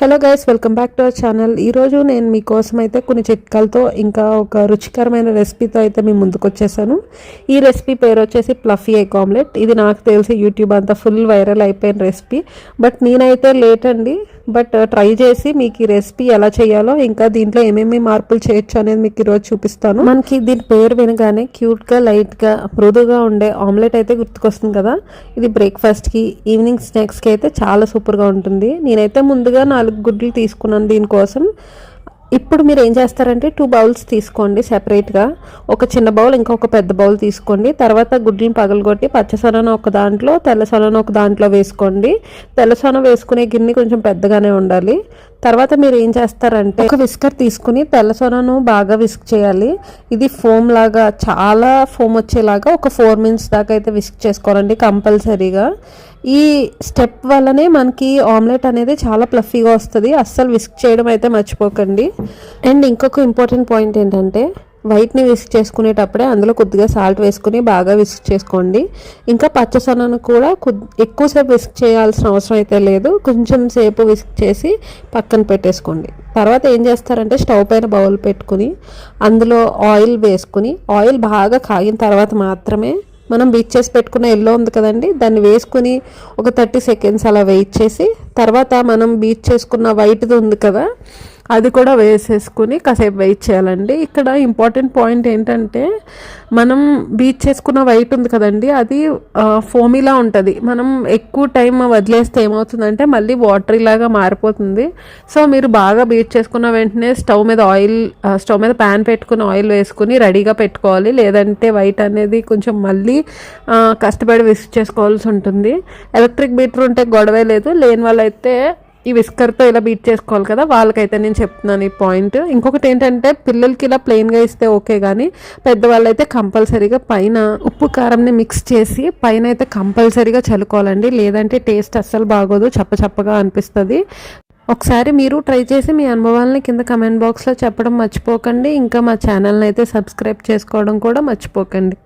Hello guys, welcome back to our channel. ఈరోజు నేను మీకోసం అయితే కొన్ని చిట్కాలతో ఇంకా ఒక రుచికరమైన రెసిపీతో అయితే మీ ముందుకు వచ్చేసాను. ఈ రెసిపీ పేరు వచ్చేసి ప్లఫీ ఎగ్ ఆమ్లెట్. ఇది నాకు తెలిసి యూట్యూబ్ అంతా ఫుల్ వైరల్ అయిపోయిన రెసిపీ. బట్ నేనైతే లేట్ అండి, బట్ ట్రై చేసి మీకు ఈ రెసిపీ ఎలా చేయాలో ఇంకా దీంట్లో ఏమేమి మార్పులు చేయొచ్చు అనేది మీకు ఈరోజు చూపిస్తాను. మనకి దీని పేరు వినగానే క్యూట్గా లైట్గా మృదుగా ఉండే ఆమ్లెట్ అయితే గుర్తుకొస్తుంది కదా. ఇది బ్రేక్ఫాస్ట్కి, ఈవినింగ్ స్నాక్స్కి అయితే చాలా సూపర్గా ఉంటుంది. నేనైతే ముందుగా 4 గుడ్లు తీసుకున్నాను దీనికోసం. ఇప్పుడు మీరు ఏం చేస్తారంటే 2 బౌల్స్ తీసుకోండి సెపరేట్గా. ఒక చిన్న బౌల్, ఇంకొక పెద్ద బౌల్ తీసుకోండి. తర్వాత గుడ్లను పగలగొట్టి పచ్చసొన ఒక దాంట్లో, తెల్లసొన ఒక దాంట్లో వేసుకోండి. తెల్లసొన వేసుకునే గిన్నె కొంచెం పెద్దగానే ఉండాలి. తర్వాత మీరు ఏం చేస్తారంటే ఒక విస్కర్ తీసుకుని తెల్లసొనను బాగా విస్క్ చేయాలి. ఇది ఫోమ్ లాగా, చాలా ఫోమ్ వచ్చేలాగా ఒక 4 మినిట్స్ దాకా అయితే విస్క్ చేసుకోవాలండి కంపల్సరీగా. ఈ స్టెప్ వల్లనే మనకి ఆమ్లెట్ అనేది చాలా ప్లఫీగా వస్తుంది. అస్సలు విస్క్ చేయడం అయితే మర్చిపోకండి. అండ్ ఇంకొక ఇంపార్టెంట్ పాయింట్ ఏంటంటే వైట్ని విస్క్ చేసుకునేటప్పుడే అందులో కొద్దిగా సాల్ట్ వేసుకుని బాగా విస్క్ చేసుకోండి. ఇంకా పచ్చసొనను కూడా ఎక్కువసేపు విస్క్ చేయాల్సిన అవసరం అయితే లేదు. కొంచెం సేపు విస్క్ చేసి పక్కన పెట్టేసుకోండి. తర్వాత ఏం చేస్తారంటే స్టవ్ పైన బౌల్ పెట్టుకుని అందులో ఆయిల్ వేసుకుని, ఆయిల్ బాగా కాగిన తర్వాత మాత్రమే మనం బీట్ చేసి పెట్టుకున్న ఎల్లో ఉంది కదండి, దాన్ని వేసుకుని ఒక 30 సెకండ్స్ అలా వెయిట్ చేసి, తర్వాత మనం బీట్ చేసుకున్న వైట్ది ఉంది కదా అది కూడా వేసేసుకుని కాసేపు వెయిట్ చేయాలండి. ఇక్కడ ఇంపార్టెంట్ పాయింట్ ఏంటంటే మనం బీట్ చేసుకున్న వైట్ ఉంది కదండి, అది ఫోమీలా ఉంటుంది. మనం ఎక్కువ టైం వదిలేస్తే ఏమవుతుందంటే మళ్ళీ వాటరీ లాగా మారిపోతుంది. సో మీరు బాగా బీట్ చేసుకున్న వెంటనే స్టవ్ మీద ప్యాన్ పెట్టుకుని ఆయిల్ వేసుకుని రెడీగా పెట్టుకోవాలి. లేదంటే వైట్ అనేది కొంచెం మళ్ళీ కష్టపడి విస్క్ చేసుకోవాల్సి ఉంటుంది. ఎలక్ట్రిక్ బీటర్ ఉంటే గొడవే లేదు, లేని వాళ్ళైతే ఈ విస్కర్తో ఇలా బీట్ చేసుకోవాలి కదా, వాళ్ళకైతే నేను చెప్తున్నాను ఈ పాయింట్. ఇంకొకటి ఏంటంటే పిల్లలకి ఇలా ప్లెయిన్గా ఇస్తే ఓకే, కానీ పెద్దవాళ్ళు అయితే కంపల్సరీగా పైన ఉప్పు కారంని మిక్స్ చేసి పైన అయితే కంపల్సరీగా చల్లుకోవాలండి. లేదంటే టేస్ట్ అస్సలు బాగోదు, చప్పచప్పగా అనిపిస్తుంది. ఒకసారి మీరు ట్రై చేసి మీ అనుభవాలని కింద కమెంట్ బాక్స్లో చెప్పడం మర్చిపోకండి. ఇంకా మా ఛానల్ని అయితే సబ్స్క్రైబ్ చేసుకోవడం కూడా మర్చిపోకండి.